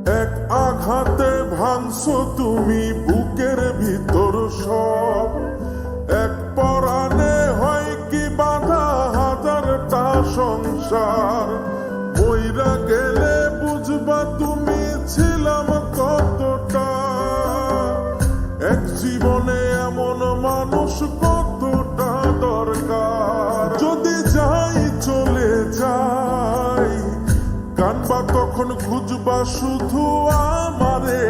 এক আঘাতে ভাঙছো তুমি বুকের ভিতর সব, এক পরাণে হয় কি বাধা হাজারটা সংসার। মইরা গেলে বুঝবা তুমি ছিলাম কতটা, এক জীবনে এমন মানুষ কতটা দরকার। যদি যাই চলে যাই কানবা তখন খুঁজবা শুধু আমারে,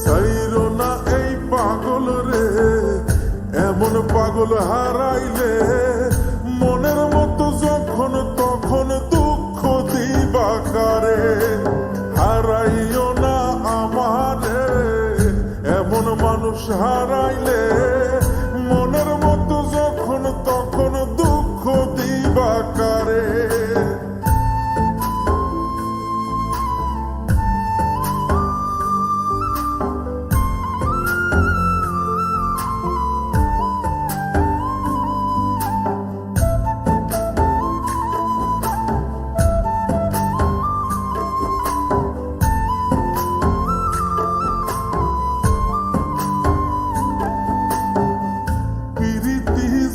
সাইরো না এই পাগল রে, এমন পাগল হারাইলে মনের মতো যখন তখন দুঃখ দিবা কারে। হারাইও না আমারে, এমন মানুষ হারাইলে মনের মতো যখন তখন দুঃখ দিবা কারে।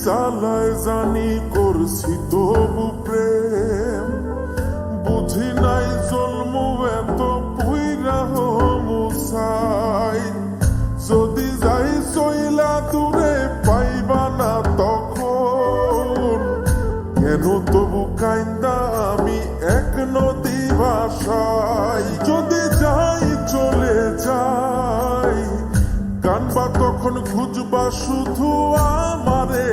জ্বালায় জানি করছি তবু প্রেম, বুঝি নাই জন্মু এত পুইরা মুসাই। যদি যাই চইলা দূরে পাইবা না তখন, কেন তবু কাইন্দা আমি এক নদী ভাষাই। যদি যাই চলে যাই কানবা তখন খুঁজবা শুধু আমারে,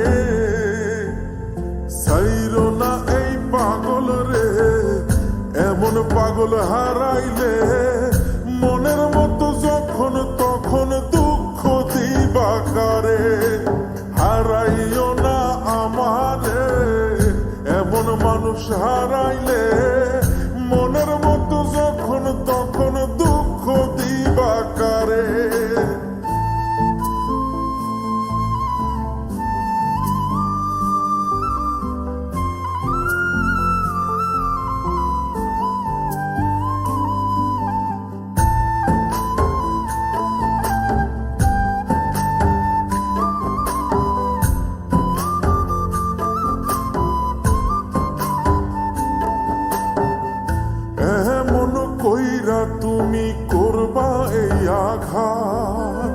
সাইরো না এই পাগল রে, এমন পাগল হারাইলে মনের মতো যখন তখন দুঃখ দিবা কারে। হারাইও না আমারে, এমন মানুষ হারাইলে মনের মতো যখন তখন দুঃখ দিবা কারে। এমন কইরা তুমি করবা এই আঘাত,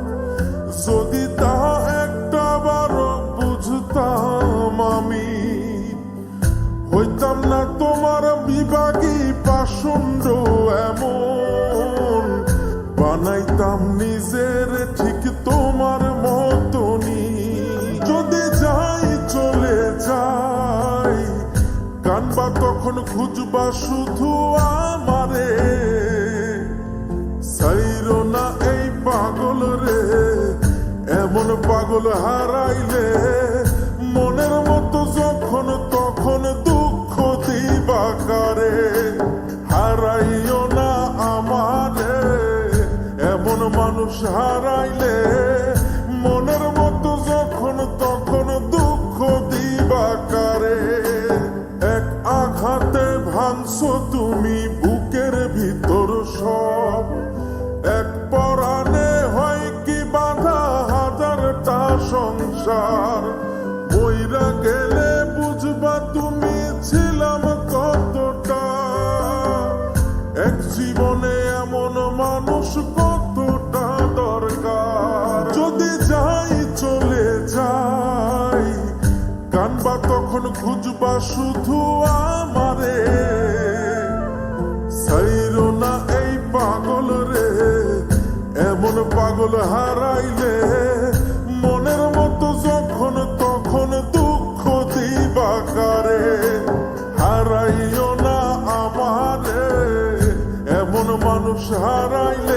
যদি তা একটা বারো বুঝতাম আমি, হইতাম না তোমার বিভাগী পাষণ্ড এমন, বানাইতাম নিজের ঠিক তোমার মতনই। যদি যাই চলে যাই কানবা তখন খুঁজবা শুধু আমারে, সাইরো না এই পাগল রে, এমন পাগল হারাইলে মনের মতো যখন তখন দুঃখ দিবা কারে। হারাইও না আমারে, এমন মানুষ হারাইলে মনের মতো যখন তখন দুঃখ দিবা কারে। এক আঘাতে ভাঙছো তুমি বুকের ভিতর সব, এক পরাণে হয় কি বাধা হাজারটা সংসার। মইরা গেলে বুঝবা তুমি ছিলাম কতটা, এক জীবনে এমন মানুষ কতটা দরকার। যদি যাই চলে যাই কানবা তখন খুঁজবা শুধু আমারে, সাইরো না এই পাগল রে, এমন পাগল হারাইলে মনের মতো যখন তখন দুঃখ দিবা কারে। হারাইও না আমারে, এমন মানুষ হারাইলে